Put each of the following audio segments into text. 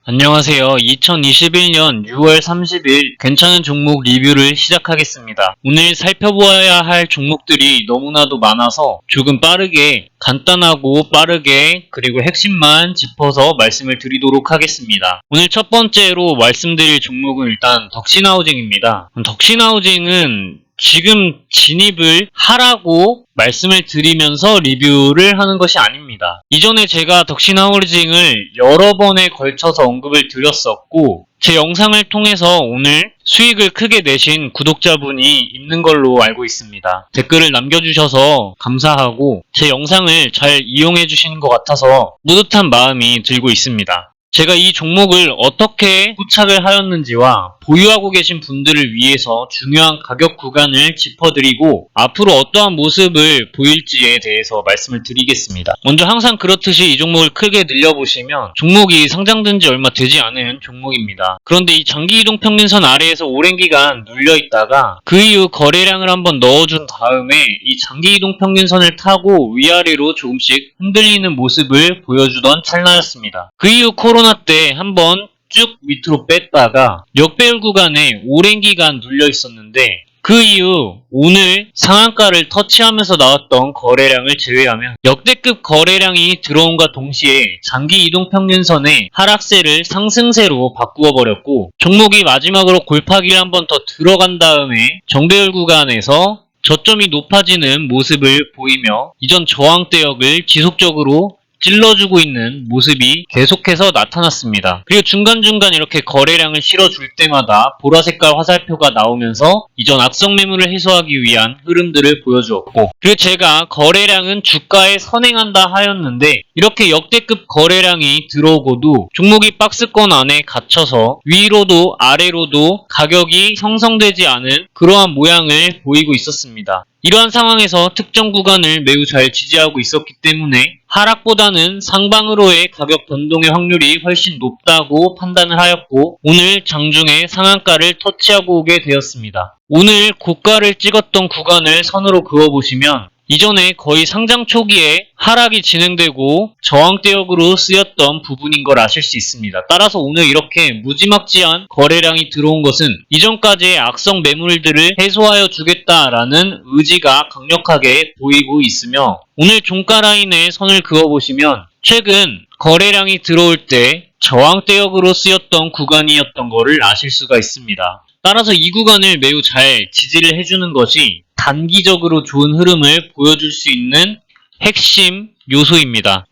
안녕하세요. 2021년 6월 30일 괜찮은 종목 리뷰를 시작하겠습니다. 오늘 살펴보아야 할 종목들이 너무나도 많아서 조금 빠르게, 간단하고 빠르게 그리고 핵심만 짚어서 말씀을 드리도록 하겠습니다. 오늘 첫 번째로 말씀드릴 종목은 일단 덕신하우징입니다. 덕신하우징은 지금 진입을 하라고 말씀을 드리면서 리뷰를 하는 것이 아닙니다. 이전에 제가 덕신하우징을 여러 번에 걸쳐서 언급을 드렸었고 제 영상을 통해서 오늘 수익을 크게 내신 구독자분이 있는 걸로 알고 있습니다. 댓글을 남겨주셔서 감사하고 제 영상을 잘 이용해 주시는 것 같아서 뿌듯한 마음이 들고 있습니다. 제가 이 종목을 어떻게 포착을 하였는지와 보유하고 계신 분들을 위해서 중요한 가격 구간을 짚어드리고 앞으로 어떠한 모습을 보일지에 대해서 말씀을 드리겠습니다. 먼저 항상 그렇듯이 이 종목을 크게 늘려보시면 종목이 상장된 지 얼마 되지 않은 종목입니다. 그런데 이 장기이동평균선 아래에서 오랜 기간 눌려있다가 그 이후 거래량을 한번 넣어준 다음에 이 장기이동평균선을 타고 위아래로 조금씩 흔들리는 모습을 보여주던 찰나였습니다. 그 이후 코로나 때 한번 쭉 밑으로 뺐다가 역배열 구간에 오랜 기간 눌려 있었는데 그 이후 오늘 상한가를 터치하면서 나왔던 거래량을 제외하면 역대급 거래량이 들어온과 동시에 장기 이동평균선의 하락세를 상승세로 바꾸어 버렸고 종목이 마지막으로 골파기를 한번 더 들어간 다음에 정배열 구간에서 저점이 높아지는 모습을 보이며 이전 저항대역을 지속적으로 찔러주고 있는 모습이 계속해서 나타났습니다. 그리고 중간중간 이렇게 거래량을 실어줄 때마다 보라색깔 화살표가 나오면서 이전 악성 매물을 해소하기 위한 흐름들을 보여주었고 그리고 제가 거래량은 주가에 선행한다 하였는데 이렇게 역대급 거래량이 들어오고도 종목이 박스권 안에 갇혀서 위로도 아래로도 가격이 형성되지 않은 그러한 모양을 보이고 있었습니다. 이러한 상황에서 특정 구간을 매우 잘 지지하고 있었기 때문에 하락보다는 상방으로의 가격 변동의 확률이 훨씬 높다고 판단을 하였고 오늘 장중에 상한가를 터치하고 오게 되었습니다. 오늘 고가를 찍었던 구간을 선으로 그어보시면 이전에 거의 상장 초기에 하락이 진행되고 저항대역으로 쓰였던 부분인 걸 아실 수 있습니다. 따라서 오늘 이렇게 무지막지한 거래량이 들어온 것은 이전까지의 악성 매물들을 해소하여 주겠다라는 의지가 강력하게 보이고 있으며 오늘 종가 라인에 선을 그어보시면 최근 거래량이 들어올 때 저항대역으로 쓰였던 구간이었던 것을 아실 수가 있습니다. 따라서 이 구간을 매우 잘 지지를 해주는 것이 단기적으로 좋은 흐름을 보여줄 수 있는 핵심 요소입니다.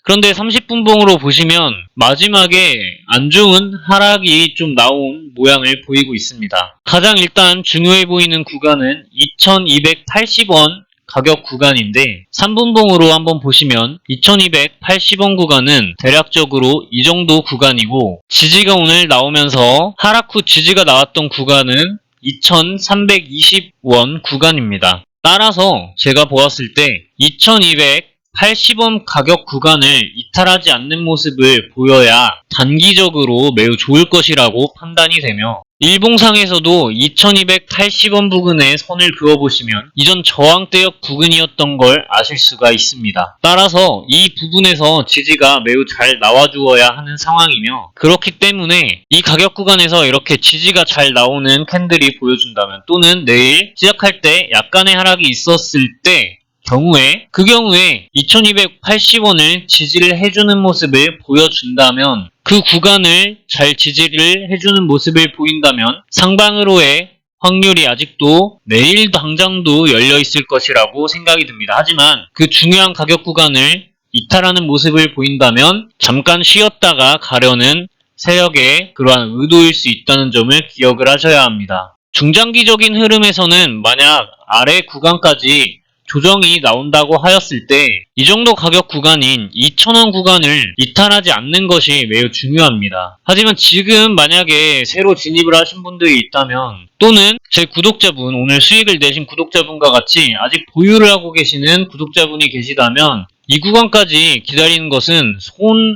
그런데 30분봉으로 보시면 마지막에 안 좋은 하락이 좀 나온 모양을 보이고 있습니다. 가장 일단 중요해 보이는 구간은 2280원 가격 구간인데 3분봉으로 한번 보시면 2280원 구간은 대략적으로 이 정도 구간이고 지지가 오늘 나오면서 하락 후 지지가 나왔던 구간은 2320원 구간입니다. 따라서 제가 보았을 때 2280원 가격 구간을 이탈하지 않는 모습을 보여야 단기적으로 매우 좋을 것이라고 판단이 되며 일봉상에서도 2280원 부근에 선을 그어보시면 이전 저항대역 부근이었던 걸 아실 수가 있습니다. 따라서 이 부분에서 지지가 매우 잘 나와주어야 하는 상황이며 그렇기 때문에 이 가격 구간에서 이렇게 지지가 잘 나오는 캔들이 보여준다면 또는 내일 시작할 때 약간의 하락이 있었을 때 그 경우에 2280원을 지지를 해주는 모습을 보여준다면 그 구간을 잘 지지를 해주는 모습을 보인다면 상방으로의 확률이 아직도 내일 당장도 열려있을 것이라고 생각이 듭니다. 하지만 그 중요한 가격 구간을 이탈하는 모습을 보인다면 잠깐 쉬었다가 가려는 세력의 그러한 의도일 수 있다는 점을 기억을 하셔야 합니다. 중장기적인 흐름에서는 만약 아래 구간까지 조정이 나온다고 하였을 때 이 정도 가격 구간인 2000원 구간을 이탈하지 않는 것이 매우 중요합니다. 하지만 지금 만약에 새로 진입을 하신 분들이 있다면 또는 제 구독자분, 오늘 수익을 내신 구독자분과 같이 아직 보유를 하고 계시는 구독자분이 계시다면 이 구간까지 기다리는 것은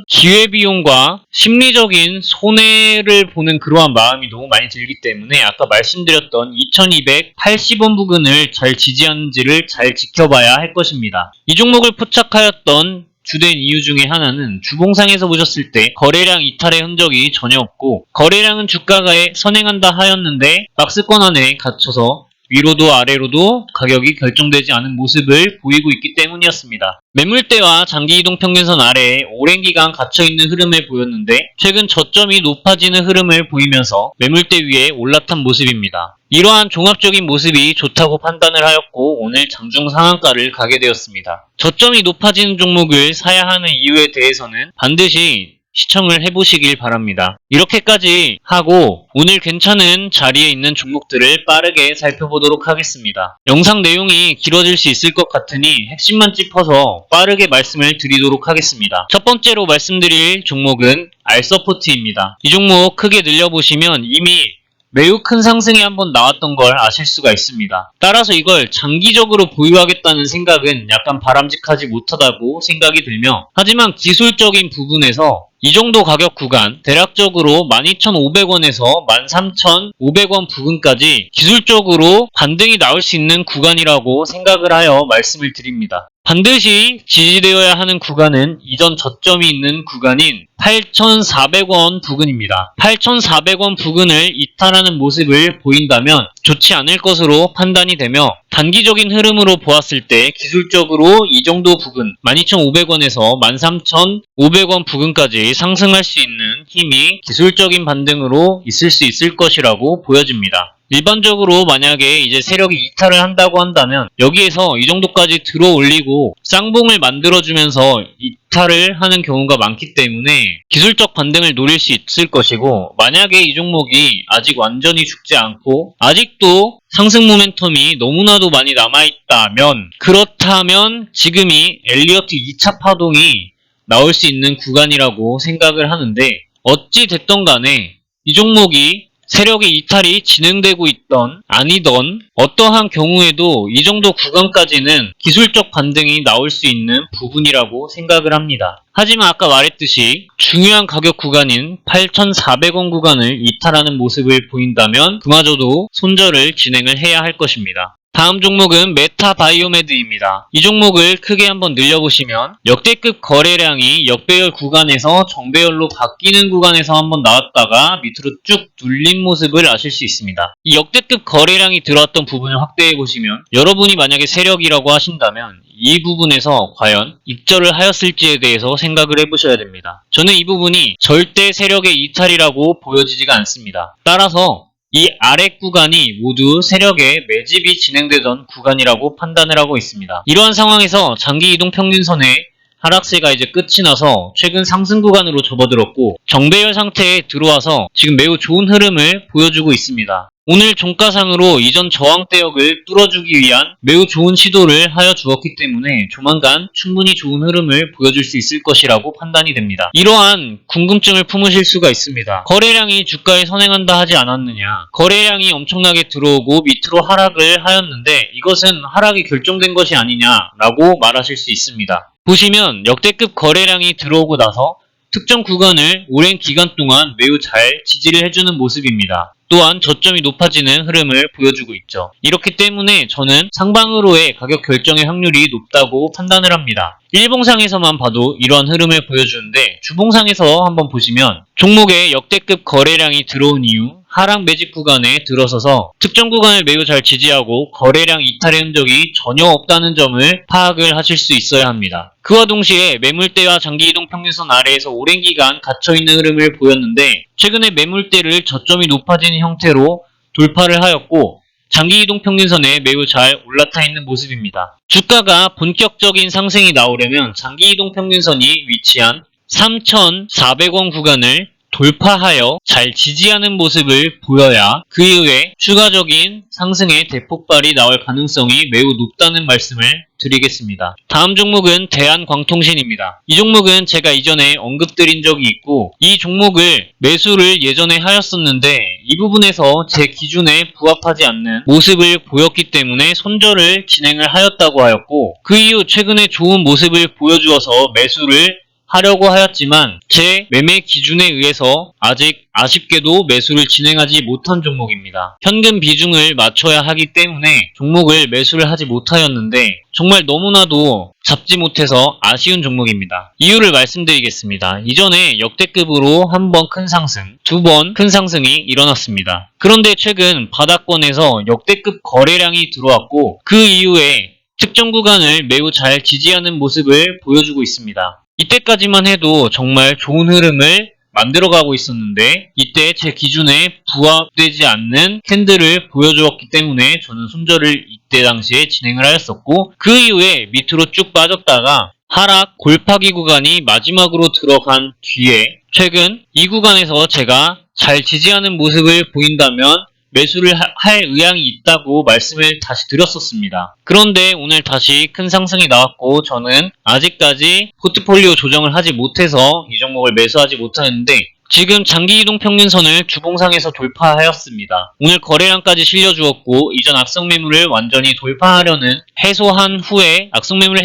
기회비용과 심리적인 손해를 보는 그러한 마음이 너무 많이 들기 때문에 아까 말씀드렸던 2280원 부근을 잘 지지하는지를 잘 지켜봐야 할 것입니다. 이 종목을 포착하였던 주된 이유 중에 하나는 주봉상에서 보셨을 때 거래량 이탈의 흔적이 전혀 없고 거래량은 주가에 선행한다 하였는데 박스권 안에 갇혀서 위로도 아래로도 가격이 결정되지 않은 모습을 보이고 있기 때문이었습니다. 매물대와 장기이동 평균선 아래에 오랜 기간 갇혀있는 흐름을 보였는데 최근 저점이 높아지는 흐름을 보이면서 매물대 위에 올라탄 모습입니다. 이러한 종합적인 모습이 좋다고 판단을 하였고 오늘 장중 상한가를 가게 되었습니다. 저점이 높아지는 종목을 사야 하는 이유에 대해서는 반드시 시청을 해보시길 바랍니다. 이렇게까지 하고 오늘 괜찮은 자리에 있는 종목들을 빠르게 살펴보도록 하겠습니다. 영상 내용이 길어질 수 있을 것 같으니 핵심만 짚어서 빠르게 말씀을 드리도록 하겠습니다. 첫 번째로 말씀드릴 종목은 알서포트입니다. 이 종목 크게 늘려보시면 이미 매우 큰 상승이 한번 나왔던 걸 아실 수가 있습니다. 따라서 이걸 장기적으로 보유하겠다는 생각은 약간 바람직하지 못하다고 생각이 들며 하지만 기술적인 부분에서 이 정도 가격 구간 대략적으로 12,500원에서 13,500원 부근까지 기술적으로 반등이 나올 수 있는 구간이라고 생각을 하여 말씀을 드립니다. 반드시 지지되어야 하는 구간은 이전 저점이 있는 구간인 8,400원 부근입니다. 8,400원 부근을 이탈하는 모습을 보인다면 좋지 않을 것으로 판단이 되며 단기적인 흐름으로 보았을 때 기술적으로 이 정도 부근 12,500원에서 13,500원 부근까지 상승할 수 있는 힘이 기술적인 반등으로 있을 수 있을 것이라고 보여집니다. 일반적으로 만약에 이제 세력이 이탈을 한다고 한다면 여기에서 이 정도까지 들어 올리고 쌍봉을 만들어주면서 이탈을 하는 경우가 많기 때문에 기술적 반등을 노릴 수 있을 것이고 만약에 이 종목이 아직 완전히 죽지 않고 아직도 상승 모멘텀이 너무나도 많이 남아있다면 그렇다면 지금이 엘리어트 2차 파동이 나올 수 있는 구간이라고 생각을 하는데 어찌 됐던 간에 이 종목이 세력의 이탈이 진행되고 있던 아니던 어떠한 경우에도 이 정도 구간까지는 기술적 반등이 나올 수 있는 부분이라고 생각을 합니다. 하지만 아까 말했듯이 중요한 가격 구간인 8,400원 구간을 이탈하는 모습을 보인다면 그마저도 손절을 진행을 해야 할 것입니다. 다음 종목은 메타바이오메드입니다. 이 종목을 크게 한번 늘려보시면 역대급 거래량이 역배열 구간에서 정배열로 바뀌는 구간에서 한번 나왔다가 밑으로 쭉 눌린 모습을 아실 수 있습니다. 이 역대급 거래량이 들어왔던 부분을 확대해보시면 여러분이 만약에 세력이라고 하신다면 이 부분에서 과연 익절을 하였을지에 대해서 생각을 해보셔야 됩니다. 저는 이 부분이 절대 세력의 이탈이라고 보여지지가 않습니다. 따라서 이 아래 구간이 모두 세력의 매집이 진행되던 구간이라고 판단을 하고 있습니다. 이러한 상황에서 장기 이동 평균선의 하락세가 이제 끝이 나서 최근 상승 구간으로 접어들었고 정배열 상태에 들어와서 지금 매우 좋은 흐름을 보여주고 있습니다. 오늘 종가상으로 이전 저항대역을 뚫어주기 위한 매우 좋은 시도를 하여 주었기 때문에 조만간 충분히 좋은 흐름을 보여줄 수 있을 것이라고 판단이 됩니다. 이러한 궁금증을 품으실 수가 있습니다. 거래량이 주가에 선행한다 하지 않았느냐, 거래량이 엄청나게 들어오고 밑으로 하락을 하였는데 이것은 하락이 결정된 것이 아니냐라고 말하실 수 있습니다. 보시면 역대급 거래량이 들어오고 나서 특정 구간을 오랜 기간 동안 매우 잘 지지를 해주는 모습입니다. 또한 저점이 높아지는 흐름을 보여주고 있죠. 이렇기 때문에 저는 상방으로의 가격 결정의 확률이 높다고 판단을 합니다. 일봉상에서만 봐도 이러한 흐름을 보여주는데 주봉상에서 한번 보시면 종목의 역대급 거래량이 들어온 이후 하락 매집 구간에 들어서서 특정 구간을 매우 잘 지지하고 거래량 이탈의 흔적이 전혀 없다는 점을 파악을 하실 수 있어야 합니다. 그와 동시에 매물대와 장기이동 평균선 아래에서 오랜 기간 갇혀있는 흐름을 보였는데 최근에 매물대를 저점이 높아지는 형태로 돌파를 하였고 장기이동 평균선에 매우 잘 올라타 있는 모습입니다. 주가가 본격적인 상승이 나오려면 장기이동 평균선이 위치한 3,400원 구간을 돌파하여 잘 지지하는 모습을 보여야 그 이후에 추가적인 상승의 대폭발이 나올 가능성이 매우 높다는 말씀을 드리겠습니다. 다음 종목은 대한광통신입니다. 이 종목은 제가 이전에 언급드린 적이 있고 이 종목을 매수를 예전에 하였었는데 이 부분에서 제 기준에 부합하지 않는 모습을 보였기 때문에 손절을 진행을 하였다고 하였고 그 이후 최근에 좋은 모습을 보여주어서 매수를 하려고 하였지만 제 매매 기준에 의해서 아직 아쉽게도 매수를 진행하지 못한 종목입니다. 현금 비중을 맞춰야 하기 때문에 종목을 매수를 하지 못하였는데 정말 너무나도 잡지 못해서 아쉬운 종목입니다. 이유를 말씀드리겠습니다. 이전에 역대급으로 한 번 큰 상승, 두 번 큰 상승이 일어났습니다. 그런데 최근 바닥권에서 역대급 거래량이 들어왔고 그 이후에 특정 구간을 매우 잘 지지하는 모습을 보여주고 있습니다. 이때까지만 해도 정말 좋은 흐름을 만들어가고 있었는데 이때 제 기준에 부합되지 않는 캔들을 보여주었기 때문에 저는 손절을 이때 당시에 진행을 하였었고 그 이후에 밑으로 쭉 빠졌다가 하락 골파기 구간이 마지막으로 들어간 뒤에 최근 이 구간에서 제가 잘 지지하는 모습을 보인다면 매수를 할 의향이 있다고 말씀을 다시 드렸었습니다. 그런데 오늘 다시 큰 상승이 나왔고 저는 아직까지 포트폴리오 조정을 하지 못해서 이 종목을 매수하지 못하는데 지금 장기이동평균선을 주봉상에서 돌파하였습니다. 오늘 거래량까지 실려주었고 이전 악성매물을 완전히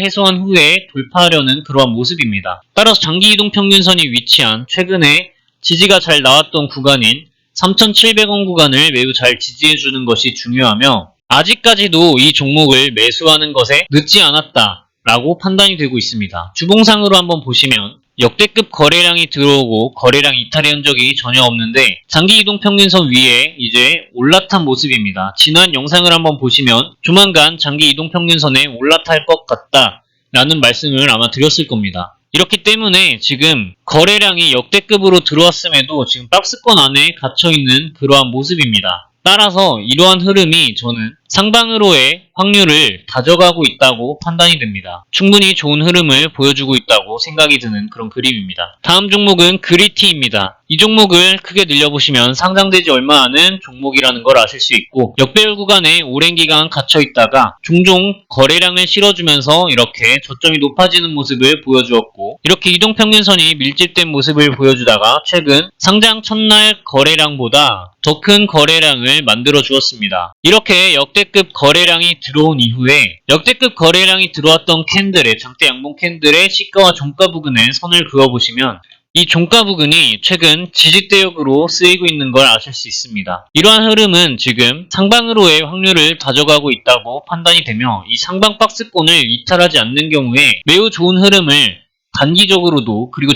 해소한 후에 돌파하려는 그러한 모습입니다. 따라서 장기이동평균선이 위치한 최근에 지지가 잘 나왔던 구간인 3,700원 구간을 매우 잘 지지해주는 것이 중요하며 아직까지도 이 종목을 매수하는 것에 늦지 않았다라고 판단이 되고 있습니다. 주봉상으로 한번 보시면 역대급 거래량이 들어오고 거래량 이탈의 흔적이 전혀 없는데 장기이동평균선 위에 이제 올라탄 모습입니다. 지난 영상을 한번 보시면 조만간 장기이동평균선에 올라탈 것 같다라는 말씀을 아마 드렸을 겁니다. 이렇기 때문에 지금 거래량이 역대급으로 들어왔음에도 지금 박스권 안에 갇혀있는 그러한 모습입니다. 따라서 이러한 흐름이 저는 상방으로의 확률을 가져가고 있다고 판단이 됩니다. 충분히 좋은 흐름을 보여주고 있다고 생각이 드는 그런 그림입니다. 다음 종목은 그리티입니다. 이 종목을 크게 늘려보시면 상장되지 얼마 안 된 종목이라는 걸 아실 수 있고 역배열 구간에 오랜 기간 갇혀있다가 종종 거래량을 실어주면서 이렇게 저점이 높아지는 모습을 보여주었고 이렇게 이동평균선이 밀집된 모습을 보여주다가 최근 상장 첫날 거래량보다 더 큰 거래량을 만들어 주었습니다. 이렇게 역대급 거래량이 들어온 이후에 역대급 거래량이 들어왔던 캔들의 장대 양봉 캔들의 시가와 종가 부근에 선을 그어보시면 이 종가 부근이 최근 지지대역으로 쓰이고 있는 걸 아실 수 있습니다. 이러한 흐름은 지금 상방으로의 확률을 가져가고 있다고 판단이 되며 이 상방 박스권을 이탈하지 않는 경우에 매우 좋은 흐름을 단기적으로도 그리고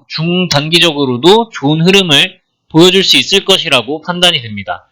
중단기적으로도 좋은 흐름을 보여줄 수 있을 것이라고 판단이 됩니다.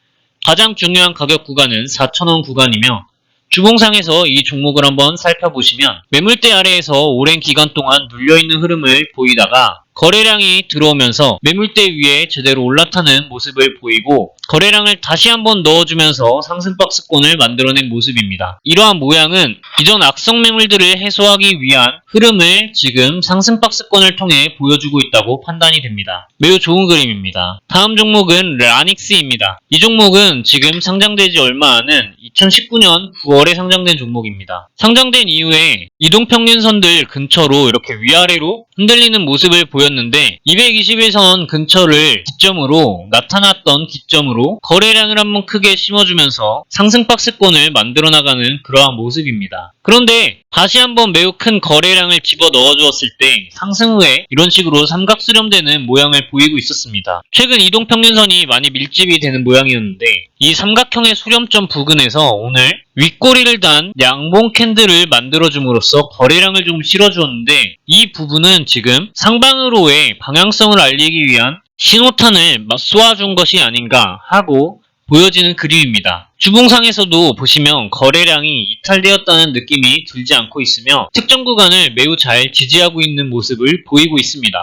가장 중요한 가격 구간은 4,000원 구간이며 주봉상에서 이 종목을 한번 살펴보시면 매물대 아래에서 오랜 기간 동안 눌려있는 흐름을 보이다가 거래량이 들어오면서 매물대 위에 제대로 올라타는 모습을 보이고 거래량을 다시 한번 넣어주면서 상승 박스권을 만들어낸 모습입니다. 이러한 모양은 이전 악성 매물들을 해소하기 위한 흐름을 지금 상승 박스권을 통해 보여주고 있다고 판단이 됩니다. 매우 좋은 그림입니다. 다음 종목은 라닉스입니다. 이 종목은 지금 상장되지 얼마 안은 2019년 9월에 상장된 종목입니다. 상장된 이후에 이동평균선들 근처로 이렇게 위아래로 흔들리는 모습을 보였는데 221선 근처를 기점으로 나타났던 기점으로 거래량을 한번 크게 심어주면서 상승 박스권을 만들어 나가는 그러한 모습입니다. 그런데 다시 한번 매우 큰 거래량을 집어 넣어 주었을 때 상승 후에 이런 식으로 삼각 수렴되는 모양을 보이고 있었습니다. 최근 이동평균선이 많이 밀집이 되는 모양이었는데 이 삼각형의 수렴점 부근에서 오늘 윗꼬리를 단 양봉 캔들을 만들어줌으로써 거래량을 좀 실어주었는데 이 부분은 지금 상방으로의 방향성을 알리기 위한 신호탄을 쏘아준 것이 아닌가 하고 보여지는 그림입니다. 주봉상에서도 보시면 거래량이 이탈되었다는 느낌이 들지 않고 있으며 특정 구간을 매우 잘 지지하고 있는 모습을 보이고 있습니다.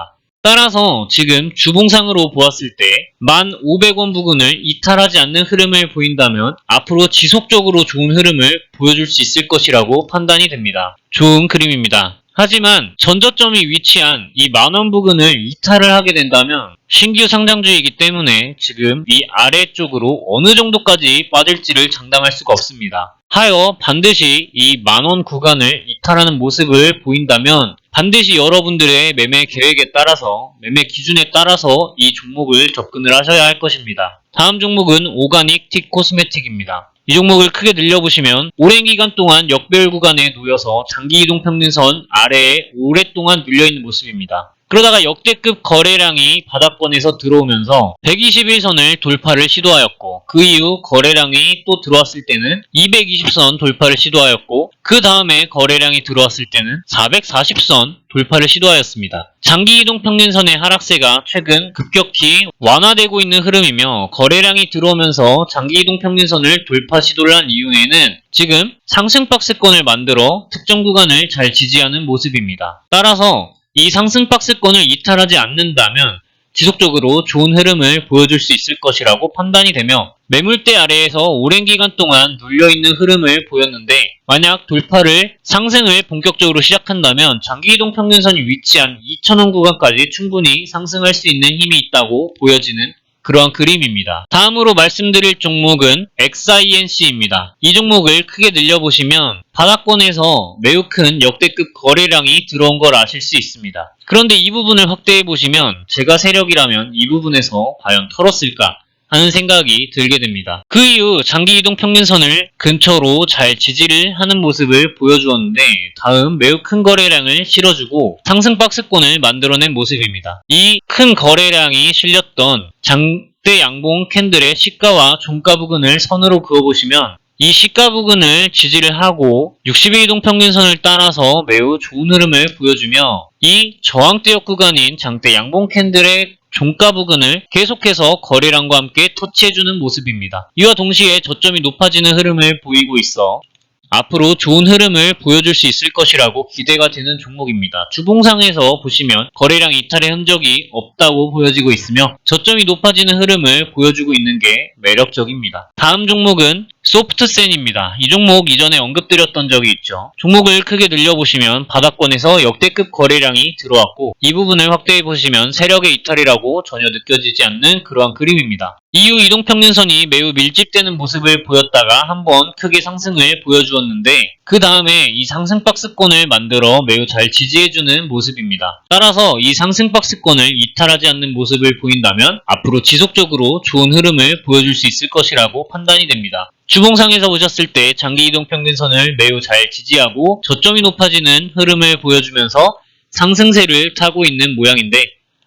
따라서 지금 주봉상으로 보았을 때 1,500원 부근을 이탈하지 않는 흐름을 보인다면 앞으로 지속적으로 좋은 흐름을 보여줄 수 있을 것이라고 판단이 됩니다. 좋은 그림입니다. 하지만 전저점이 위치한 이 10,000원 부근을 이탈을 하게 된다면 신규 상장주이기 때문에 지금 이 아래쪽으로 어느 정도까지 빠질지를 장담할 수가 없습니다. 하여 반드시 이 10,000원 구간을 이탈하는 모습을 보인다면 반드시 여러분들의 매매 계획에 따라서 매매 기준에 따라서 이 종목을 접근을 하셔야 할 것입니다. 다음 종목은 오가닉 티 코스메틱입니다. 이 종목을 크게 늘려보시면 오랜 기간 동안 역배열 구간에 놓여서 장기 이동 평균선 아래에 오랫동안 눌려있는 모습입니다. 그러다가 역대급 거래량이 바닥권에서 들어오면서 121선을 돌파를 시도하였고, 그 이후 거래량이 또 들어왔을 때는 220선 돌파를 시도하였고, 그 다음에 거래량이 들어왔을 때는 440선 돌파를 시도하였습니다. 장기 이동 평균선의 하락세가 최근 급격히 완화되고 있는 흐름이며, 거래량이 들어오면서 장기 이동 평균선을 돌파 시도를 한 이후에는 지금 상승 박스권을 만들어 특정 구간을 잘 지지하는 모습입니다. 따라서 이 상승 박스권을 이탈하지 않는다면 지속적으로 좋은 흐름을 보여줄 수 있을 것이라고 판단이 되며, 매물대 아래에서 오랜 기간 동안 눌려있는 흐름을 보였는데, 만약 돌파를 상승을 본격적으로 시작한다면 장기이동 평균선이 위치한 2,000원 구간까지 충분히 상승할 수 있는 힘이 있다고 보여지는 그러한 그림입니다. 다음으로 말씀드릴 종목은 XINC입니다. 이 종목을 크게 늘려보시면 바닥권에서 매우 큰 역대급 거래량이 들어온 걸 아실 수 있습니다. 그런데 이 부분을 확대해보시면 제가 세력이라면 이 부분에서 과연 털었을까 하는 생각이 들게 됩니다. 그 이후 장기 이동 평균선을 근처로 잘 지지를 하는 모습을 보여주었는데, 다음 매우 큰 거래량을 실어주고 상승 박스권을 만들어낸 모습입니다. 이 큰 거래량이 실렸던 장대 양봉 캔들의 시가와 종가 부근을 선으로 그어보시면 이 시가 부근을 지지를 하고 60일 이동 평균선을 따라서 매우 좋은 흐름을 보여주며, 이 저항대역 구간인 장대 양봉 캔들의 종가 부근을 계속해서 거래량과 함께 터치해주는 모습입니다. 이와 동시에 저점이 높아지는 흐름을 보이고 있어 앞으로 좋은 흐름을 보여줄 수 있을 것이라고 기대가 되는 종목입니다. 주봉상에서 보시면 거래량 이탈의 흔적이 없다고 보여지고 있으며 저점이 높아지는 흐름을 보여주고 있는 게 매력적입니다. 다음 종목은 소프트센입니다. 이 종목 이전에 언급드렸던 적이 있죠. 종목을 크게 늘려보시면 바닥권에서 역대급 거래량이 들어왔고, 이 부분을 확대해보시면 세력의 이탈이라고 전혀 느껴지지 않는 그러한 그림입니다. 이후 이동평균선이 매우 밀집되는 모습을 보였다가 한번 크게 상승을 보여주었는데, 그 다음에 이 상승 박스권을 만들어 매우 잘 지지해주는 모습입니다. 따라서 이 상승 박스권을 이탈하지 않는 모습을 보인다면 앞으로 지속적으로 좋은 흐름을 보여줄 수 있을 것이라고 판단이 됩니다. 주봉상에서 보셨을 때 장기 이동 평균선을 매우 잘 지지하고 저점이 높아지는 흐름을 보여주면서 상승세를 타고 있는 모양인데,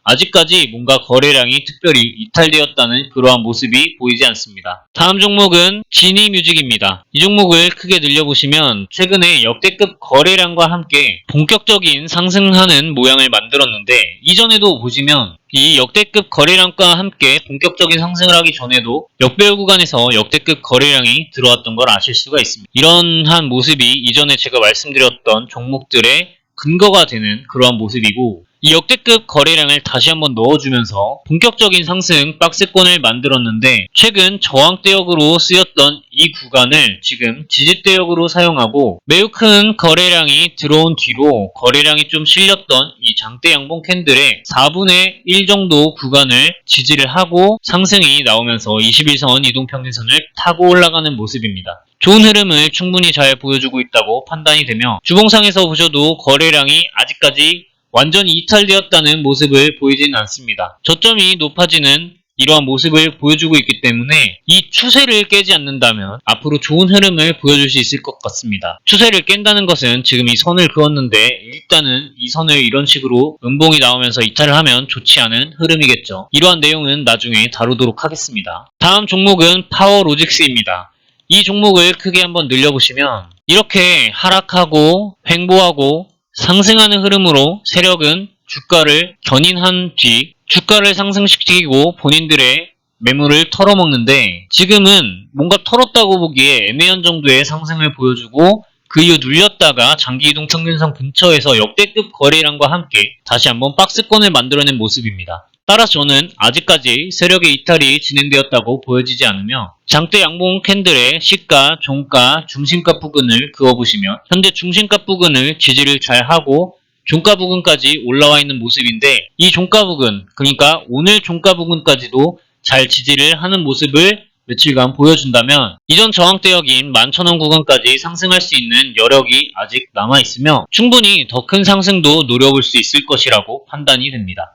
아직까지 뭔가 거래량이 특별히 이탈되었다는 그러한 모습이 보이지 않습니다. 다음 종목은 지니뮤직입니다. 이 종목을 크게 늘려보시면 최근에 역대급 거래량과 함께 본격적인 상승하는 모양을 만들었는데, 이전에도 보시면 이 역대급 거래량과 함께 본격적인 상승을 하기 전에도 역배열 구간에서 역대급 거래량이 들어왔던 걸 아실 수가 있습니다. 이러한 모습이 이전에 제가 말씀드렸던 종목들의 근거가 되는 그러한 모습이고, 이 역대급 거래량을 다시 한번 넣어주면서 본격적인 상승 박스권을 만들었는데, 최근 저항대역으로 쓰였던 이 구간을 지금 지지대역으로 사용하고 매우 큰 거래량이 들어온 뒤로 거래량이 좀 실렸던 이 장대 양봉 캔들의 4분의 1 정도 구간을 지지를 하고 상승이 나오면서 21선 이동평균선을 타고 올라가는 모습입니다. 좋은 흐름을 충분히 잘 보여주고 있다고 판단이 되며, 주봉상에서 보셔도 거래량이 아직까지 완전히 이탈되었다는 모습을 보이지는 않습니다. 저점이 높아지는 이러한 모습을 보여주고 있기 때문에 이 추세를 깨지 않는다면 앞으로 좋은 흐름을 보여줄 수 있을 것 같습니다. 추세를 깬다는 것은 지금 이 선을 그었는데 일단은 이 선을 이런 식으로 음봉이 나오면서 이탈을 하면 좋지 않은 흐름이겠죠. 이러한 내용은 나중에 다루도록 하겠습니다. 다음 종목은 파워로직스입니다. 이 종목을 크게 한번 늘려보시면 이렇게 하락하고 횡보하고 상승하는 흐름으로 세력은 주가를 견인한 뒤 주가를 상승시키고 본인들의 매물을 털어먹는데, 지금은 뭔가 털었다고 보기에 애매한 정도의 상승을 보여주고 그 이후 눌렸다가 장기이동 평균선 근처에서 역대급 거래량과 함께 다시 한번 박스권을 만들어낸 모습입니다. 따라서 저는 아직까지 세력의 이탈이 진행되었다고 보여지지 않으며, 장대 양봉 캔들의 시가, 종가, 중심가 부근을 그어보시면 현재 중심가 부근을 지지를 잘 하고 종가 부근까지 올라와 있는 모습인데, 이 종가 부근, 그러니까 오늘 종가 부근까지도 잘 지지를 하는 모습을 며칠간 보여준다면 이전 저항대역인 11,000원 구간까지 상승할 수 있는 여력이 아직 남아있으며 충분히 더 큰 상승도 노려볼 수 있을 것이라고 판단이 됩니다.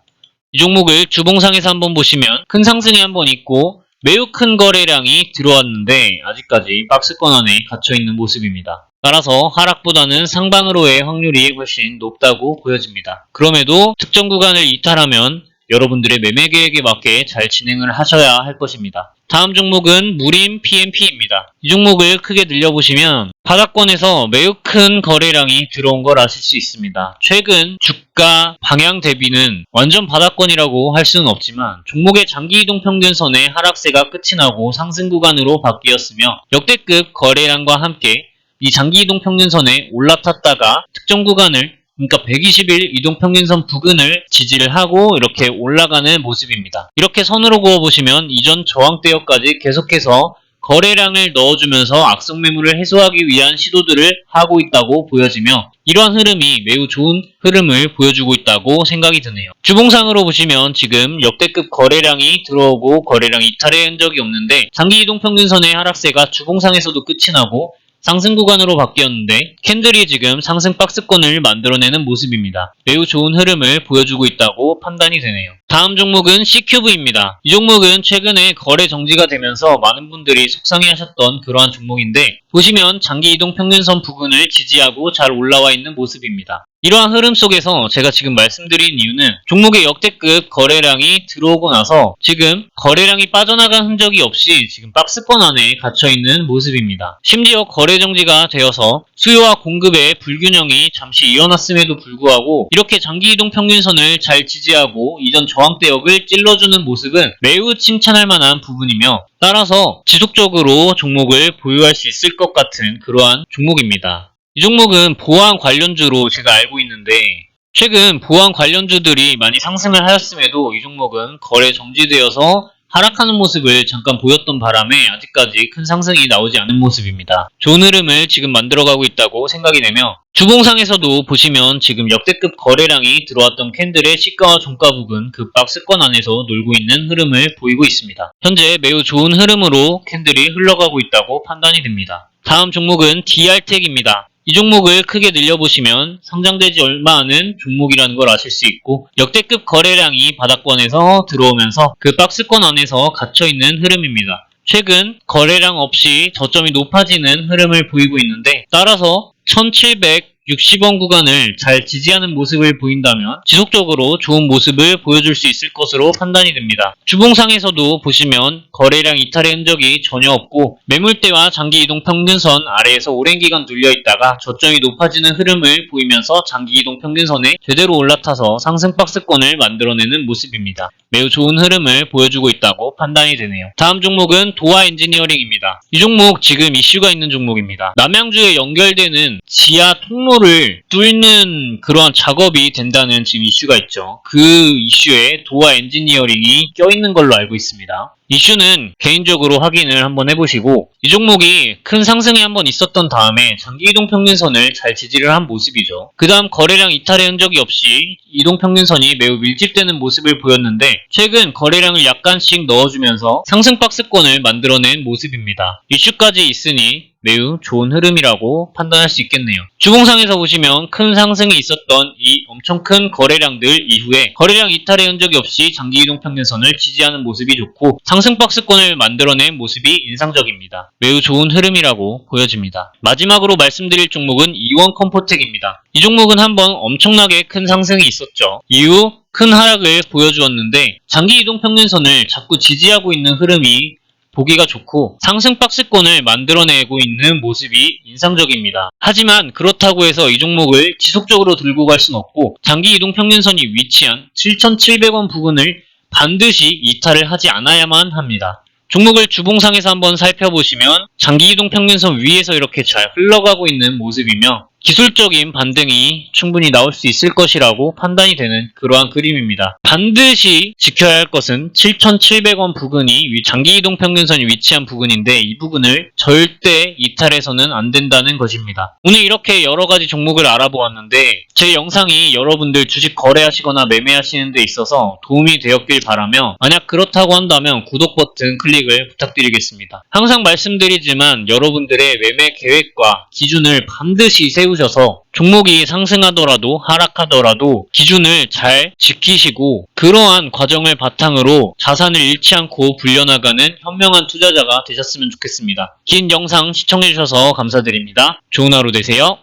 이 종목을 주봉상에서 한번 보시면 큰 상승이 한번 있고 매우 큰 거래량이 들어왔는데 아직까지 박스권 안에 갇혀있는 모습입니다. 따라서 하락보다는 상방으로의 확률이 훨씬 높다고 보여집니다. 그럼에도 특정 구간을 이탈하면 여러분들의 매매 계획에 맞게 잘 진행을 하셔야 할 것입니다. 다음 종목은 무림 PMP입니다. 이 종목을 크게 늘려보시면 바닥권에서 매우 큰 거래량이 들어온 걸 아실 수 있습니다. 최근 주가 방향 대비는 완전 바닥권이라고 할 수는 없지만 종목의 장기 이동 평균선의 하락세가 끝이 나고 상승 구간으로 바뀌었으며 역대급 거래량과 함께 이 장기 이동 평균선에 올라탔다가 특정 구간을 그러니까 120일 이동평균선 부근을 지지를 하고 이렇게 올라가는 모습입니다. 이렇게 선으로 그어보시면 이전 저항대역까지 계속해서 거래량을 넣어주면서 악성 매물을 해소하기 위한 시도들을 하고 있다고 보여지며 이러한 흐름이 매우 좋은 흐름을 보여주고 있다고 생각이 드네요. 주봉상으로 보시면 지금 역대급 거래량이 들어오고 거래량 이탈의 흔적이 없는데 장기 이동평균선의 하락세가 주봉상에서도 끝이 나고 상승 구간으로 바뀌었는데 캔들이 지금 상승 박스권을 만들어내는 모습입니다. 매우 좋은 흐름을 보여주고 있다고 판단이 되네요. 다음 종목은 C큐브입니다. 이 종목은 최근에 거래 정지가 되면서 많은 분들이 속상해하셨던 그러한 종목인데 보시면 장기 이동 평균선 부근을 지지하고 잘 올라와 있는 모습입니다. 이러한 흐름 속에서 제가 지금 말씀드린 이유는 종목의 역대급 거래량이 들어오고 나서 지금 거래량이 빠져나간 흔적이 없이 지금 박스권 안에 갇혀있는 모습입니다. 심지어 거래 정지가 되어서 수요와 공급의 불균형이 잠시 일어났음에도 불구하고 이렇게 장기 이동 평균선을 잘 지지하고 이전 저항대역을 찔러주는 모습은 매우 칭찬할 만한 부분이며 따라서 지속적으로 종목을 보유할 수 있을 것 같은 그러한 종목입니다. 이 종목은 보안 관련주로 제가 알고 있는데 최근 보안 관련주들이 많이 상승을 하였음에도 이 종목은 거래 정지되어서 하락하는 모습을 잠깐 보였던 바람에 아직까지 큰 상승이 나오지 않은 모습입니다. 좋은 흐름을 지금 만들어가고 있다고 생각이 되며 주봉상에서도 보시면 지금 역대급 거래량이 들어왔던 캔들의 시가와 종가 부근 그 박스권 안에서 놀고 있는 흐름을 보이고 있습니다. 현재 매우 좋은 흐름으로 캔들이 흘러가고 있다고 판단이 됩니다. 다음 종목은 DR텍입니다. 이 종목을 크게 늘려보시면 상장되지 얼마 않은 종목이라는 걸 아실 수 있고 역대급 거래량이 바닥권에서 들어오면서 그 박스권 안에서 갇혀있는 흐름입니다. 최근 거래량 없이 저점이 높아지는 흐름을 보이고 있는데 따라서 1760원 구간을 잘 지지하는 모습을 보인다면 지속적으로 좋은 모습을 보여줄 수 있을 것으로 판단이 됩니다. 주봉상에서도 보시면 거래량 이탈의 흔적이 전혀 없고 매물대와 장기 이동 평균선 아래에서 오랜 기간 눌려 있다가 저점이 높아지는 흐름을 보이면서 장기 이동 평균선에 제대로 올라타서 상승 박스권을 만들어내는 모습입니다. 매우 좋은 흐름을 보여주고 있다고 판단이 되네요. 다음 종목은 도화 엔지니어링입니다. 이 종목 지금 이슈가 있는 종목입니다. 남양주에 연결되는 지하 통로를 뚫는 그러한 작업이 된다는 지금 이슈가 있죠. 그 이슈에 도화 엔지니어링이 껴있는 걸로 알고 있습니다. 이슈는 개인적으로 확인을 한번 해보시고 이 종목이 큰 상승이 한번 있었던 다음에 장기 이동평균선을 잘 지지를 한 모습이죠. 그 다음 거래량 이탈의 흔적이 없이 이동평균선이 매우 밀집되는 모습을 보였는데 최근 거래량을 약간씩 넣어주면서 상승 박스권을 만들어낸 모습입니다. 이슈까지 있으니 매우 좋은 흐름이라고 판단할 수 있겠네요. 주봉상에서 보시면 큰 상승이 있었던 이 엄청 큰 거래량들 이후에 거래량 이탈의 흔적이 없이 장기 이동 평균선을 지지하는 모습이 좋고 상승 박스권을 만들어낸 모습이 인상적입니다. 매우 좋은 흐름이라고 보여집니다. 마지막으로 말씀드릴 종목은 이원 컴포텍입니다. 이 종목은 한번 엄청나게 큰 상승이 있었죠. 이후 큰 하락을 보여주었는데 장기 이동 평균선을 자꾸 지지하고 있는 흐름이 보기가 좋고 상승 박스권을 만들어내고 있는 모습이 인상적입니다. 하지만 그렇다고 해서 이 종목을 지속적으로 들고 갈 수는 없고 장기 이동 평균선이 위치한 7,700원 부근을 반드시 이탈을 하지 않아야만 합니다. 종목을 주봉상에서 한번 살펴보시면 장기 이동 평균선 위에서 이렇게 잘 흘러가고 있는 모습이며 기술적인 반등이 충분히 나올 수 있을 것이라고 판단이 되는 그러한 그림입니다. 반드시 지켜야 할 것은 7,700원 부근이 장기 이동 평균선이 위치한 부근인데 이 부분을 절대 이탈해서는 안 된다는 것입니다. 오늘 이렇게 여러 가지 종목을 알아보았는데 제 영상이 여러분들 주식 거래하시거나 매매하시는 데 있어서 도움이 되었길 바라며 만약 그렇다고 한다면 구독 버튼 클릭을 부탁드리겠습니다. 항상 말씀드리지만 여러분들의 매매 계획과 기준을 반드시 세우시기 세우셔서 종목이 상승하더라도 하락하더라도 기준을 잘 지키시고 그러한 과정을 바탕으로 자산을 잃지 않고 불려나가는 현명한 투자자가 되셨으면 좋겠습니다. 긴 영상 시청해주셔서 감사드립니다. 좋은 하루 되세요.